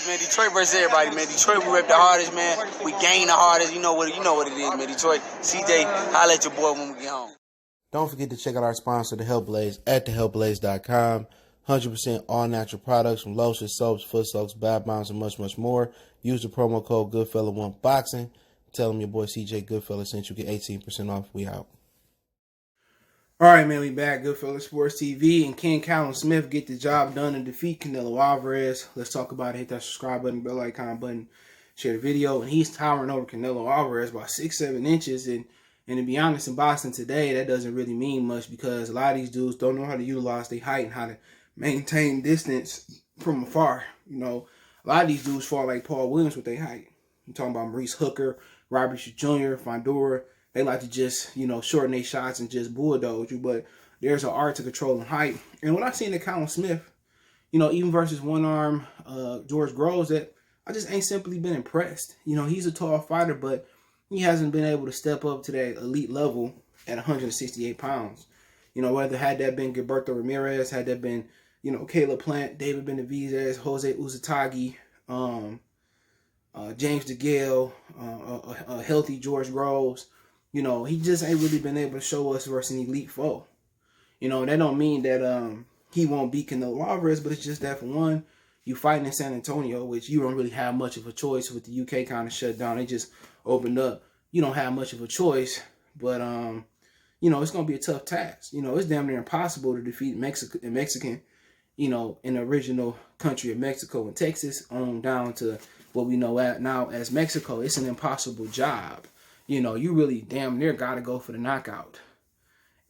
man. Detroit versus everybody, man. Detroit, we rep the hardest, man. We gain the hardest. You know what it is, man. Detroit, CJ, holla at your boy when we get home. Don't forget to check out our sponsor, The Health Blaze, at thehealthblaze.com. 100% all natural products from lotions, soaps, foot soaks, bath bombs, and much, much more. Use the promo code Goodfella1Boxing. Tell them your boy CJ Goodfella sent you. Get 18% off. We out. All right, man, we back. Goodfella Sports TV, and Ken Callum Smith get the job done and defeat Canelo Alvarez. Let's talk about it. Hit that subscribe button, bell icon button, share the video. And he's towering over Canelo Alvarez by 6-7 inches. And to be honest, in boxing today, that doesn't really mean much because a lot of these dudes don't know how to utilize their height and how to maintain distance from afar. You know, a lot of these dudes fall like Paul Williams with their height. I'm talking about Maurice Hooker, Robert Jr., Fondura. They like to just, you know, shorten their shots and just bulldoze you. But there's an art to controlling height. And what I've seen in Callum Smith, you know, even versus one-arm George Groves, that I just ain't simply been impressed. You know, he's a tall fighter, but he hasn't been able to step up to that elite level at 168 pounds. You know, whether had that been Gilberto Ramirez, had that been, you know, Caleb Plant, David Benavidez, Jose Uzatagi, James DeGale, a healthy George Groves. You know, he just ain't really been able to show us versus an elite foe. You know, that don't mean that he won't beat Canelo Alvarez, but it's just that, for one, you fighting in San Antonio, which you don't really have much of a choice with the UK kind of shut down. They just opened up. You don't have much of a choice, but, you know, it's going to be a tough task. You know, it's damn near impossible to defeat Mexican, you know, in the original country of Mexico and Texas on down to what we know now as Mexico. It's an impossible job. You know, you really damn near got to go for the knockout.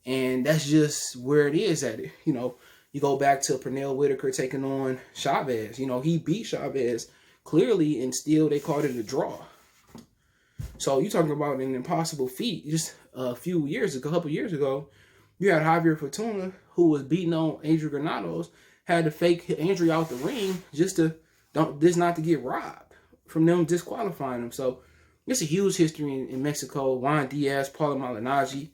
And that's just where it is at it. You know, you go back to Pernell Whitaker taking on Chavez. You know, he beat Chavez clearly, and still they called it a draw. So you talking about an impossible feat. Just a couple years ago, you had Javier Fortuna, who was beating on Adrian Granados, had to fake injury out the ring just not to get robbed from them disqualifying him. So it's a huge history in Mexico. Juan Diaz, Paulo Malignaggi.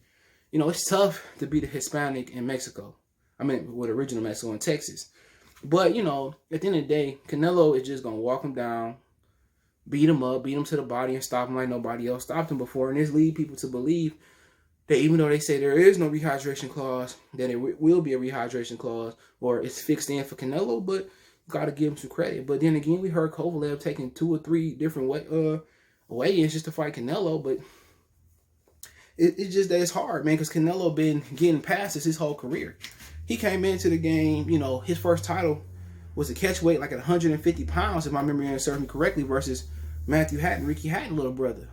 You know, it's tough to be the Hispanic in Mexico. I mean, with original Mexico in Texas. But, you know, at the end of the day, Canelo is just going to walk him down, beat him up, beat him to the body, and stop him like nobody else stopped him before. And this leads people to believe that even though they say there is no rehydration clause, that it will be a rehydration clause, or it's fixed in for Canelo, but you got to give him some credit. But then again, we heard Kovalev taking 2 or 3 different weigh-ins just to fight Canelo, but it's just that it's hard, man, because Canelo been getting passes his whole career. He came into the game, you know, his first title was a catch weight like at 150 pounds, if my memory serves me correctly, versus Matthew Hatton, Ricky Hatton, little brother.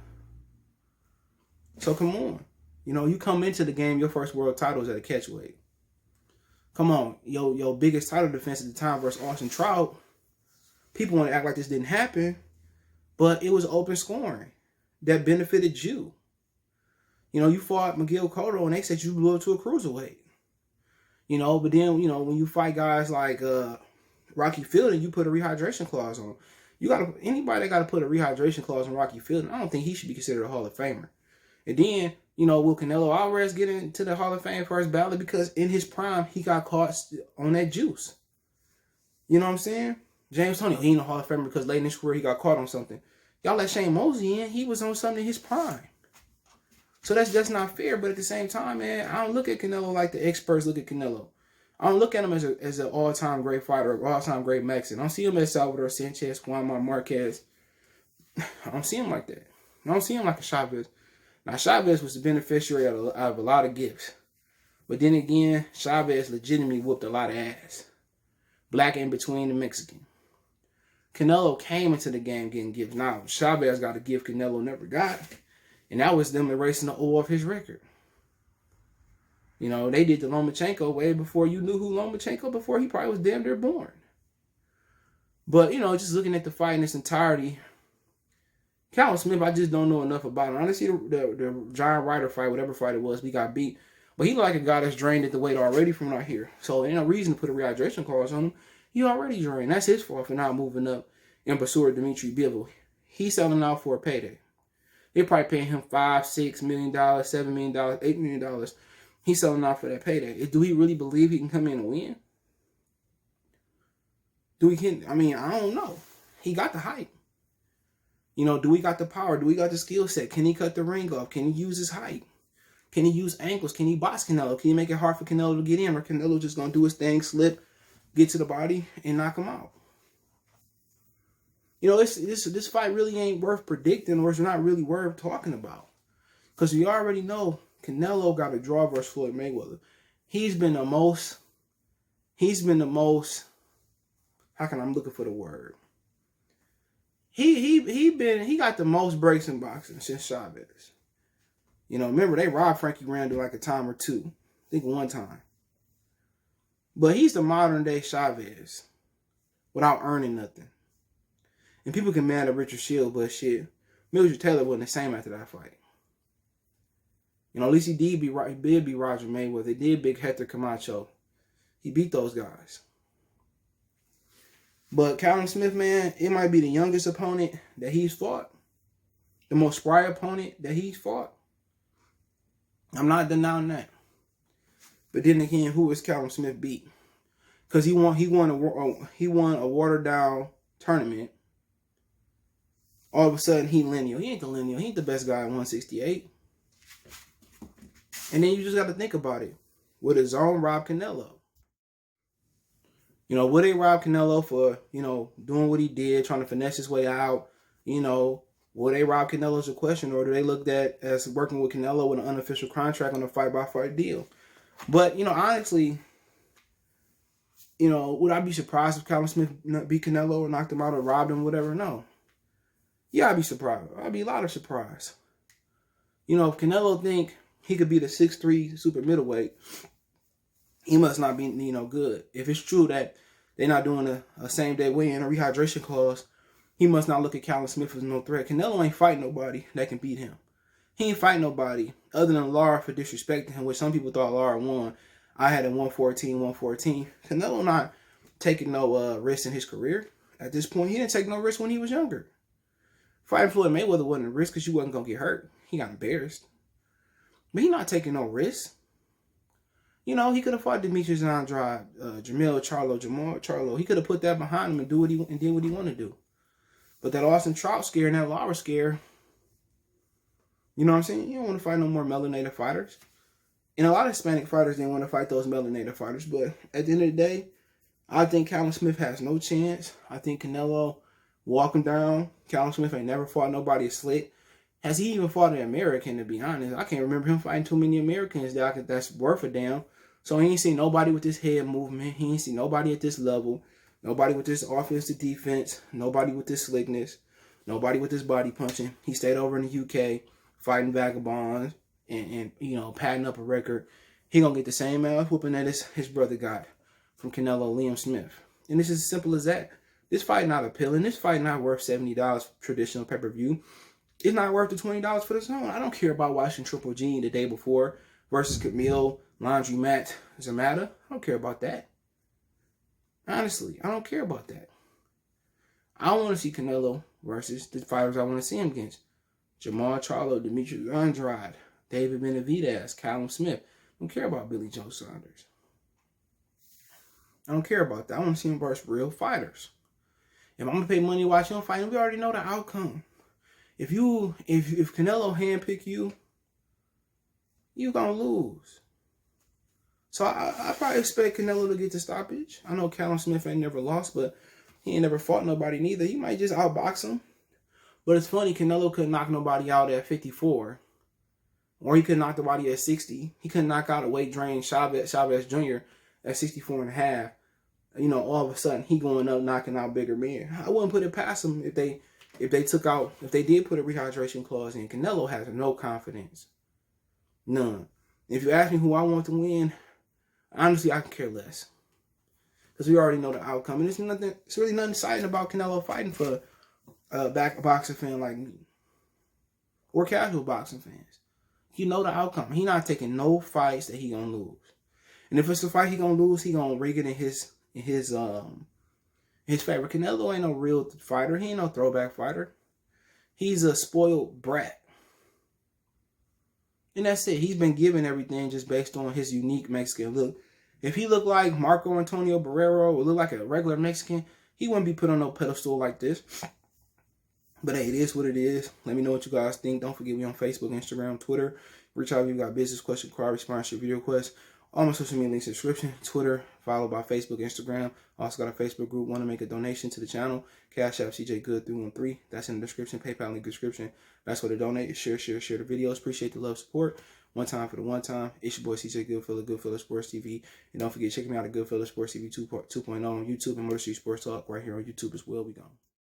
So come on. You know, you come into the game, your first world title is at a catch weight. Come on. Your biggest title defense at the time versus Austin Trout, people want to act like this didn't happen, but it was open scoring that benefited you. You know, you fought Miguel Cotto and they said you blew up to a cruiserweight. You know, but then, you know, when you fight guys like Rocky Fielding, you put a rehydration clause on. Anybody that got to put a rehydration clause on Rocky Fielding, I don't think he should be considered a Hall of Famer. And then, you know, will Canelo Alvarez get into the Hall of Fame first ballot? Because in his prime, he got caught on that juice. You know what I'm saying? James Toney, he ain't a Hall of Famer because late in his career, he got caught on something. Y'all let Shane Mosley in, he was on something in his prime. So that's not fair, but at the same time, man, I don't look at Canelo like the experts look at Canelo. I don't look at him as an all-time great fighter or all-time great Mexican. I don't see him as Salvador Sanchez, Juan Marquez. I don't see him like that. I don't see him like a Chavez. Now, Chavez was the beneficiary of a lot of gifts. But then again, Chavez legitimately whooped a lot of ass. Black in between the Mexican. Canelo came into the game getting gifts. Now, Chavez got a gift Canelo never got. And that was them erasing the O of his record. You know, they did the Lomachenko way before you knew who Lomachenko, before he probably was damn near born. But, you know, just looking at the fight in its entirety, Callum Smith, I just don't know enough about him. I didn't see the John Ryder fight, whatever fight it was, we got beat. But he looked like a guy that's drained at the weight already from out here. So ain't no reason to put a rehydration clause on him. He already drained. That's his fault for not moving up in pursuit of Dimitri Bivol. He's selling out for a payday. They're probably paying him $5, $6 million, $7 million, $8 million. He's selling out for that payday. Do he really believe he can come in and win? I mean, I don't know. he got the height. You know, do we got the power? Do we got the skill set? Can he cut the ring off? Can he use his height? Can he use ankles? Can he box Canelo? Can he make it hard for Canelo to get in? Or Canelo just going to do his thing, slip, get to the body, and knock him out? You know, this fight really ain't worth predicting, or it's not really worth talking about. Because we already know Canelo got a draw versus Floyd Mayweather. He's been the most, I'm looking for the word. He got the most breaks in boxing since Chavez. You know, remember they robbed Frankie Randall like a time or two. I think one time. But he's the modern day Chavez without earning nothing. And people can mad at Richard Shields, but shit, Mildred Taylor wasn't the same after that fight. You know, at least he did beat Roger Mayweather. He did beat Hector Camacho. He beat those guys. But Callum Smith, man, it might be the youngest opponent that he's fought. The most spry opponent that he's fought. I'm not denying that. But then again, who is Callum Smith beat? Because he won a watered down tournament. All of a sudden, he lineal. He ain't the lineal. He ain't the best guy at 168. And then you just got to think about it. Would his own rob Canelo? You know, would they rob Canelo for, you know, doing what he did, trying to finesse his way out? You know, will they rob Canelo is a question, or do they look at as working with Canelo with an unofficial contract on a fight-by-fight deal? But, you know, honestly, you know, would I be surprised if Callum Smith beat Canelo or knocked him out or robbed him, whatever? No. Yeah, I'd be surprised. I'd be a lot of surprise. You know, if Canelo think he could beat a 6'3" super middleweight, he must not be, you know, good. If it's true that they're not doing a same-day weigh-in or rehydration clause, he must not look at Callum Smith as no threat. Canelo ain't fighting nobody that can beat him. He ain't fighting nobody other than Lara for disrespecting him, which some people thought Lara won. I had a 114. Canelo not taking no risks in his career. At this point, he didn't take no risks when he was younger. Fighting Floyd Mayweather wasn't a risk because you wasn't going to get hurt. He got embarrassed. But he not taking no risks. You know, he could have fought Demetrius Andrade, Jamal Charlo. He could have put that behind him and did what he wanted to do. But that Austin Trout scare and that Lara scare, you know what I'm saying? You don't want to fight no more melanated fighters. And a lot of Hispanic fighters didn't want to fight those melanated fighters. But at the end of the day, I think Callum Smith has no chance. I think Canelo walk him down. Callum Smith ain't never fought nobody slick. Has he even fought an American, to be honest? I can't remember him fighting too many Americans that's worth a damn. So he ain't seen nobody with this head movement. He ain't seen nobody at this level. Nobody with this offense to defense. Nobody with this slickness. Nobody with this body punching. He stayed over in the UK fighting vagabonds and you know, padding up a record. He gonna get the same ass whooping that his brother got from Canelo Liam Smith. And it's as simple as that. This fight not appealing. This fight not worth $70 traditional pay-per-view. It's not worth the $20 for the zone. I don't care about watching Triple G the day before versus Camille, Laundromat, Zamata. I don't care about that. Honestly, I don't care about that. I want to see Canelo versus the fighters I want to see him against. Jamal Charlo, Demetrius Andrade, David Benavidez, Callum Smith. I don't care about Billy Joe Saunders. I don't care about that. I want to see him versus real fighters. If I'm going to pay money to watch him fight, we already know the outcome. If Canelo handpick you, you're going to lose. So I probably expect Canelo to get the stoppage. I know Callum Smith ain't never lost, but he ain't never fought nobody neither. He might just outbox him. But it's funny, Canelo couldn't knock nobody out at 54. Or he couldn't knock nobody at 60. He couldn't knock out a weight drained Chavez Jr. at 64 and a half. You know, all of a sudden, he going up knocking out bigger men. I wouldn't put it past him if they did put a rehydration clause in. Canelo has no confidence. None. If you ask me who I want to win, honestly, I can care less. Because we already know the outcome. And it's really nothing exciting about Canelo fighting for a boxing fan like me. Or casual boxing fans. You know the outcome. He not taking no fights that he gonna lose. And if it's a fight he gonna lose, he gonna rig it in his favor. Canelo ain't no real fighter. He ain't no throwback fighter. He's a spoiled brat. And that's it. He's been given everything just based on his unique Mexican look. If he looked like Marco Antonio Barrero or looked like a regular Mexican, he wouldn't be put on no pedestal like this. But hey, it is what it is. Let me know what you guys think. Don't forget me on Facebook, Instagram, Twitter. Reach out if you got business question, card response, your video requests. All my social media links in the description. Twitter, followed by Facebook, Instagram. Also got a Facebook group. Want to make a donation to the channel? Cash App CJ Good 313. That's in the description. PayPal link description. That's where to donate. Share the videos. Appreciate the love, support. One time for the one time. It's your boy CJ Goodfella, Goodfella Sports TV. And don't forget, check me out at Goodfella Sports TV 2.0 on YouTube and Motor Street Sports Talk right here on YouTube as well. We gone.